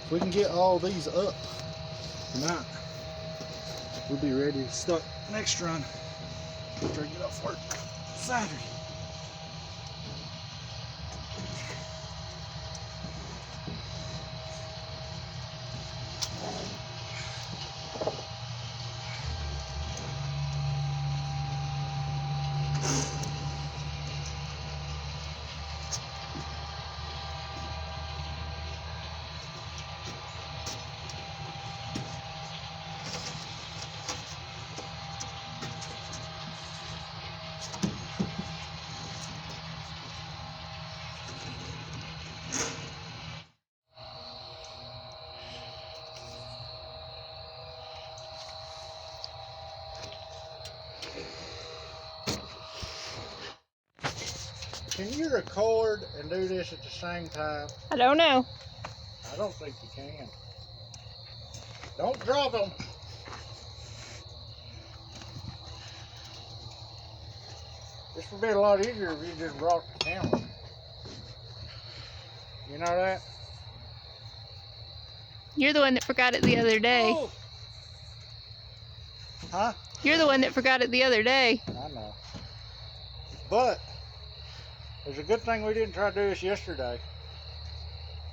If we can get all these up tonight, we'll be ready to start next run after I get off work Saturday. Can you record and do this at the same time? I don't know. I don't think you can. Don't drop them. This would be a lot easier if you just brought the camera. You know that? You're the one that forgot it the other day. Oh. Huh? You're the one that forgot it the other day. I know. But there's a good thing we didn't try to do this yesterday.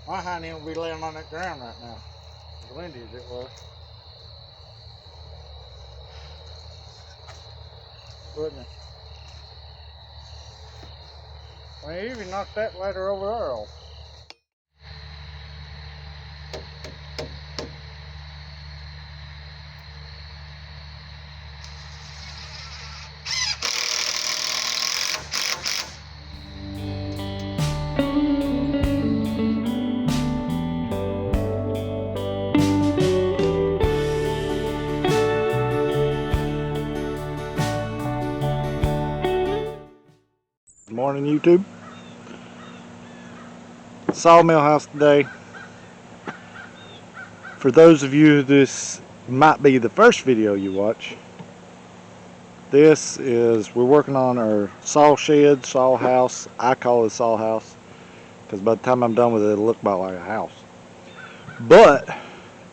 My hind end will be laying on that ground right now. As windy as it was. Wouldn't it? Well, you even knocked that ladder over there off. Good morning, YouTube. Sawmill house today. For those of you, this might be the first video you watch. This is, we're working on our saw shed, saw house. I call it a saw house because by the time I'm done with it, it'll look about like a house. But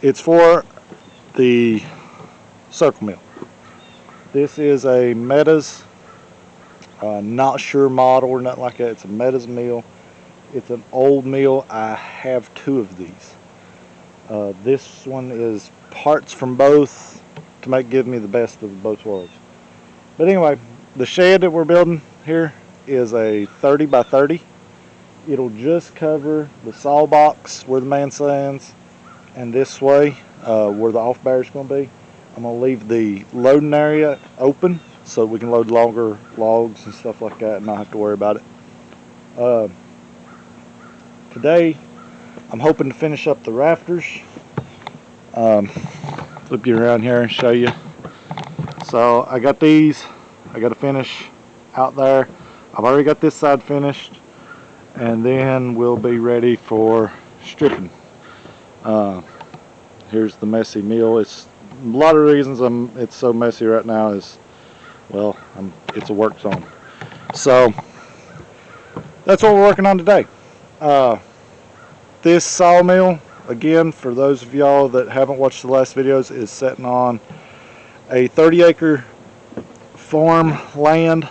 it's for the circle mill. This is a Metas. Not sure model or nothing like that. It's a Metas mill. It's an old mill. I have two of these. This one is parts from both to give me the best of both worlds. But anyway, the shed that we're building here is a 30 by 30. It'll just cover the saw box where the man stands, and this way where the off barrier is going to be. I'm going to leave the loading area open so we can load longer logs and stuff like that and not have to worry about it. Today I'm hoping to finish up the rafters. Flip you around here and show you. So I got these, I got to finish out there. I've already got this side finished, and then we'll be ready for stripping. Here's the messy mill. It's a lot of reasons it's so messy right now is, well, it's a work zone. So that's what we're working on today. This sawmill, again, for those of y'all that haven't watched the last videos, is sitting on a 30-acre farm land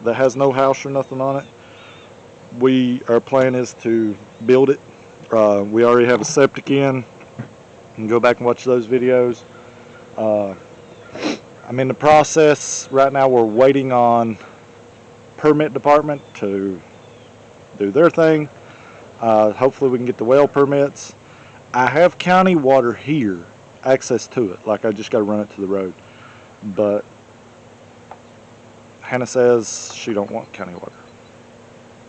that has no house or nothing on it. Our plan is to build it. We already have a septic in. You can go back and watch those videos. I'm in the process right now. We're waiting on permit department to do their thing. Hopefully we can get the well permits. I have county water here, access to it. Like, I just got to run it to the road. But Hannah says she don't want county water.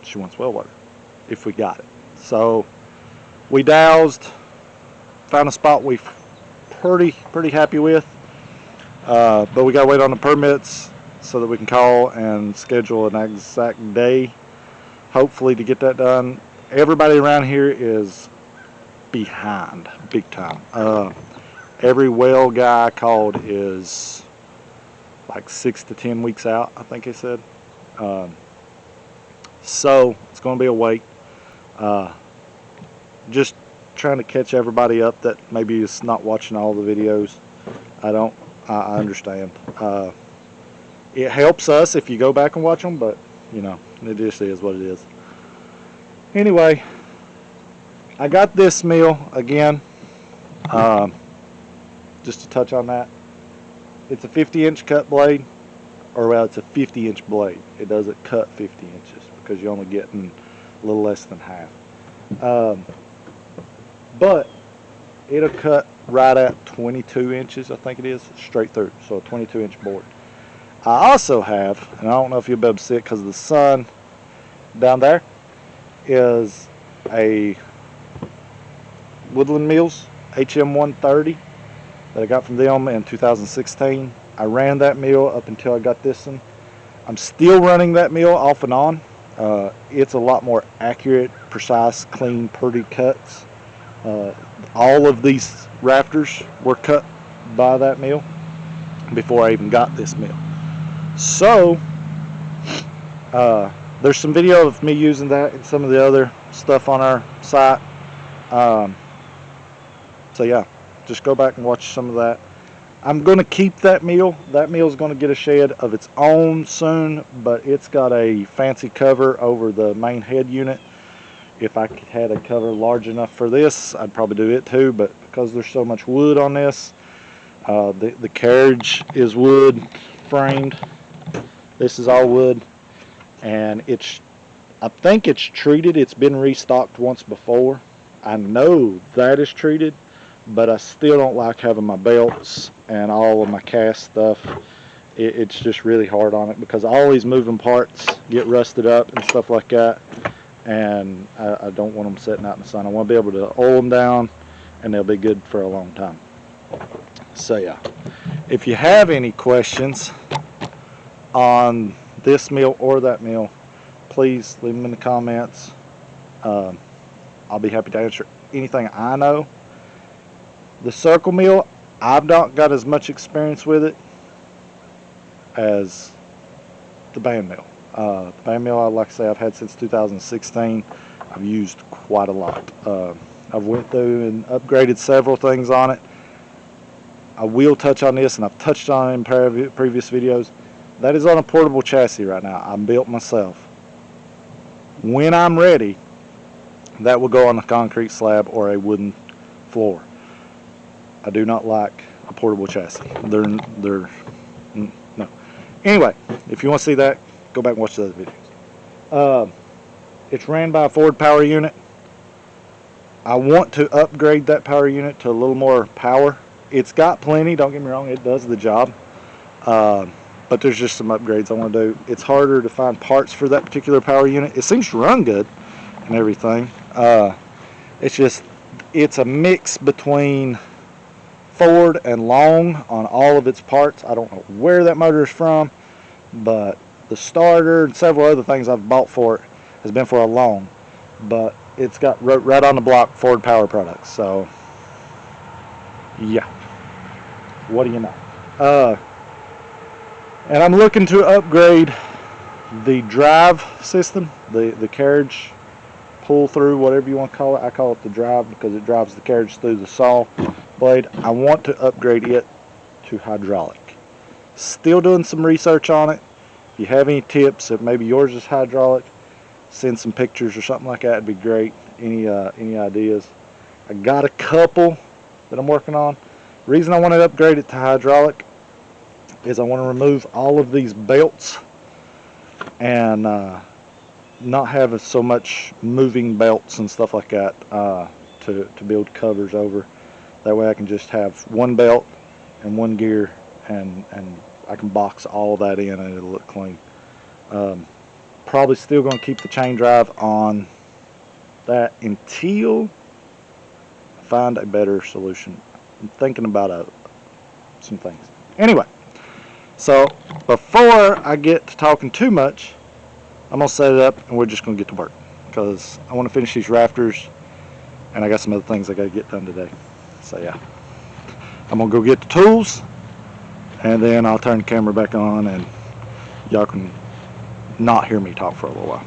She wants well water, if we got it. So we dowsed, found a spot we pretty happy with. But we got to wait on the permits so that we can call and schedule an exact day, hopefully, to get that done. Everybody around here is behind big time. Every well guy I called is like 6 to 10 weeks out, I think he said. So it's going to be a wait. Just trying to catch everybody up that maybe is not watching all the videos. I understand. It helps us if you go back and watch them, but you know, it just is what it is. Anyway, I got this mill again. Just to touch on that, it's a 50-inch cut blade, or well, it's a 50-inch blade. It doesn't cut 50 inches because you're only getting a little less than half. But it'll cut right at 22 inches, I think it is, straight through. So a 22-inch board. I also have, and I don't know if you'll be able to see it because of the sun down there, is a Woodland Mills HM130 that I got from them in 2016. I ran that mill up until I got this one. I'm still running that mill off and on. It's a lot more accurate, precise, clean, pretty cuts. All of these rafters were cut by that mill before I even got this mill. So there's some video of me using that and some of the other stuff on our site. So yeah, just go back and watch some of that. I'm going to keep that mill. That mill is going to get a shed of its own soon, but it's got a fancy cover over the main head unit. If I had a cover large enough for this, I'd probably do it too, but because there's so much wood on this, the carriage is wood framed. This is all wood, and I think it's treated. It's been restocked once before. I know that is treated, but I still don't like having my belts and all of my cast stuff. It's just really hard on it because all these moving parts get rusted up and stuff like that, and I don't want them sitting out in the sun. I want to be able to oil them down, and they'll be good for a long time. So yeah, if you have any questions on this mill or that mill, please leave them in the comments. I'll be happy to answer anything I know. The circle mill, I've not got as much experience with it as the band mill. The band mill, like I say, I've had since 2016. I've used quite a lot. I've went through and upgraded several things on it. I will touch on this, and I've touched on it in previous videos. That is on a portable chassis right now. I built myself. When I'm ready, that will go on a concrete slab or a wooden floor. I do not like a portable chassis. They're no. Anyway, if you want to see that, go back and watch the other videos. It's ran by a Ford power unit. I want to upgrade that power unit to a little more power. It's got plenty, don't get me wrong, it does the job. But there's just some upgrades I want to do. It's harder to find parts for that particular power unit. It seems to run good and everything. It's a mix between Ford and Long on all of its parts. I don't know where that motor is from, but the starter and several other things I've bought for it has been for a Long, but it's got right on the block Ford power products. So yeah, what do you know? And I'm looking to upgrade the drive system, the carriage pull through, whatever you want to call it. I call it the drive because it drives the carriage through the saw blade. I want to upgrade it to hydraulic. Still doing some research on it. If you have any tips, if maybe yours is hydraulic, send some pictures or something like that. It'd be great. Any ideas? I got a couple that I'm working on. The reason I want to upgrade it to hydraulic is I want to remove all of these belts and not have so much moving belts and stuff like that to build covers over. That way I can just have one belt and one gear, and I can box all that in and it'll look clean. Probably still going to keep the chain drive on that until I find a better solution. I'm thinking about some things. Anyway, so before I get to talking too much, I'm going to set it up and we're just going to get to work because I want to finish these rafters and I got some other things I got to get done today. So yeah, I'm going to go get the tools and then I'll turn the camera back on and y'all can not hear me talk for a little while.